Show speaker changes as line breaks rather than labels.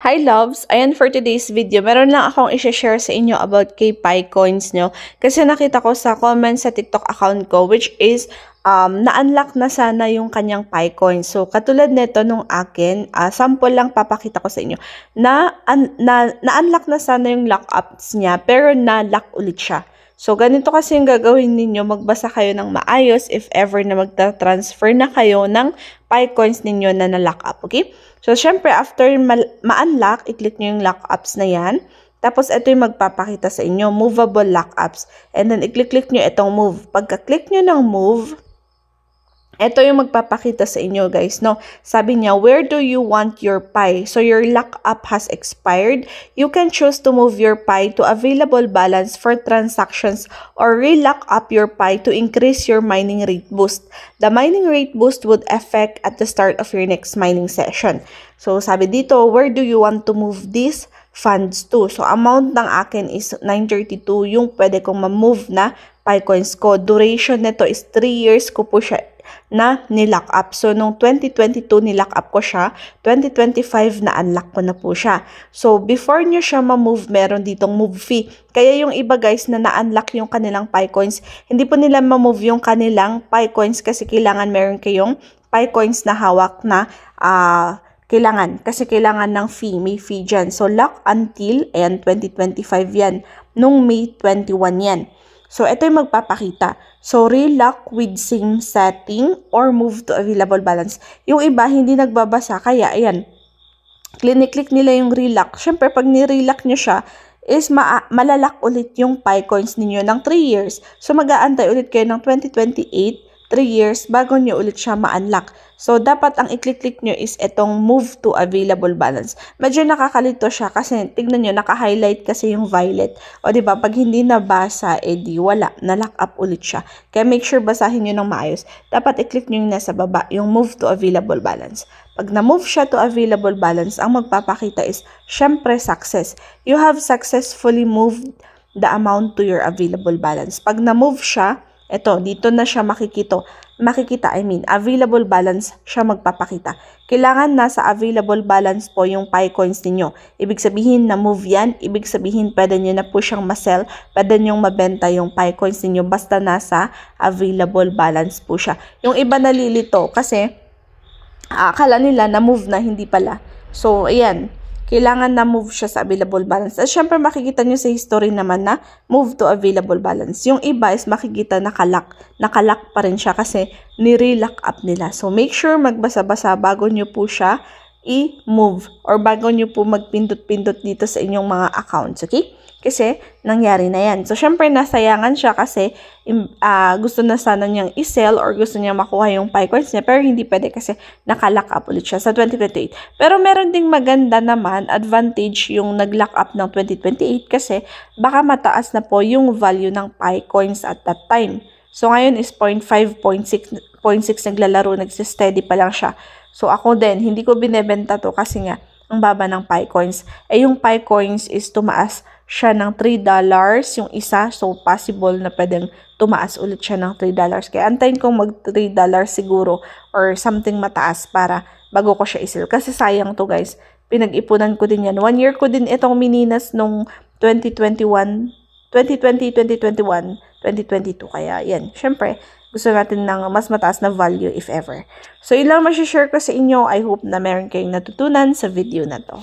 Hi loves! Ayan for today's video, meron lang akong i-share sa inyo about kay PiCoins nyo. Kasi nakita ko sa comments sa TikTok account ko, which is na-unlock na sana yung kanyang PiCoins. So katulad nito nung akin, sample lang papakita ko sa inyo, na-unlock na sana yung lockups niya, pero na-lock ulit siya. So, ganito kasi yung gagawin ninyo, magbasa kayo ng maayos if ever na magta-transfer na kayo ng PiCoins ninyo na na-lock up, okay? So, syempre, after ma-unlock, i-click nyo yung lockups na yan. Tapos, ito yung magpapakita sa inyo, movable lockups. And then, i-click nyo itong move. Pagka-click nyo ng move, ito yung magpapakita sa inyo, guys, no? Sabi niya, where do you want your Pi? So, your lockup has expired. You can choose to move your Pi to available balance for transactions or re-lock up your Pi to increase your mining rate boost. The mining rate boost would affect at the start of your next mining session. So, sabi dito, where do you want to move these funds to? So, amount ng akin is 932 yung pwede kong ma-move na PiCoins ko. Duration nito is 3 years ko po siya na nilock up. So, nung 2022 nilock up ko siya, 2025 na unlock ko na po siya. So, before nyo siya ma-move, meron ditong move fee. Kaya yung iba guys na na-unlock yung kanilang PiCoins, hindi po nila ma-move yung kanilang PiCoins kasi kailangan meron kayong PiCoins na hawak na kailangan. Kasi kailangan ng fee. May fee dyan. So, lock until, ayan, 2025 yan. Nung May 21 yan. So, ito yung magpapakita. So, relock with same setting or move to available balance. Yung iba, hindi nagbabasa. Kaya, ayan, click nila yung relock. Siyempre, pag ni-relock nyo siya, is malalak ulit yung PiCoins ninyo ng 3 years. So, mag-aantay ulit kayo ng 2028, 3 years, bago nyo ulit siya ma-unlock. So, dapat ang i-click nyo is itong move to available balance. Medyo nakakalito siya kasi tignan nyo, naka-highlight kasi yung violet. O, diba, pag hindi nabasa, edi wala, na-lock up ulit siya. Kaya make sure basahin nyo ng maayos. Dapat i-click nyo yung nasa baba, yung move to available balance. Pag na-move siya to available balance, ang magpapakita is, syempre, success. You have successfully moved the amount to your available balance. Pag na-move siya, ito, dito na siya makikita, available balance siya magpapakita. Kailangan nasa available balance po yung PiCoins ninyo. Ibig sabihin na move yan, ibig sabihin pwede nyo na po siyang ma-sell, pwede nyo mabenta yung PiCoins ninyo basta nasa available balance po siya. Yung iba nalilito kasi akala nila na move na, hindi pala. So, ayan. Kailangan na move siya sa available balance. At syempre makikita nyo sa history naman na move to available balance. Yung iba is makikita nakalock. Nakalock pa rin siya kasi ni-relock up nila. So make sure magbasa-basa bago nyo po siya i-move or bago nyo po magpindot-pindot dito sa inyong mga accounts. Okay? Kasi nangyari na yan. So syempre nasayangan siya kasi gusto na sana niyang i-sell or gusto niya makuha yung PiCoins niya pero hindi pwede kasi nakalock up ulit siya sa 2028. Pero meron ding maganda naman, advantage yung nag-lock up ng 2028 kasi baka mataas na po yung value ng PiCoins at that time. So ngayon is 0.5, 0.6 naglalaro, nagsisteady pa lang siya. So ako din, hindi ko binebenta to kasi nga ang baba ng PiCoins. Yung PiCoins is tumaas siya ng $3 yung isa. So, possible na pwedeng tumaas ulit siya ng $3. Kaya antayin kong mag $3 siguro or something mataas para bago ko siya isil. Kasi sayang to guys. Pinag-ipunan ko din yan. 1 year ko din itong mininas nung 2020, 2021, 2022. Kaya yan. Syempre, gusto natin ng mas mataas na value if ever. So, yun lang masishare ko sa inyo. I hope na meron kayong natutunan sa video na to.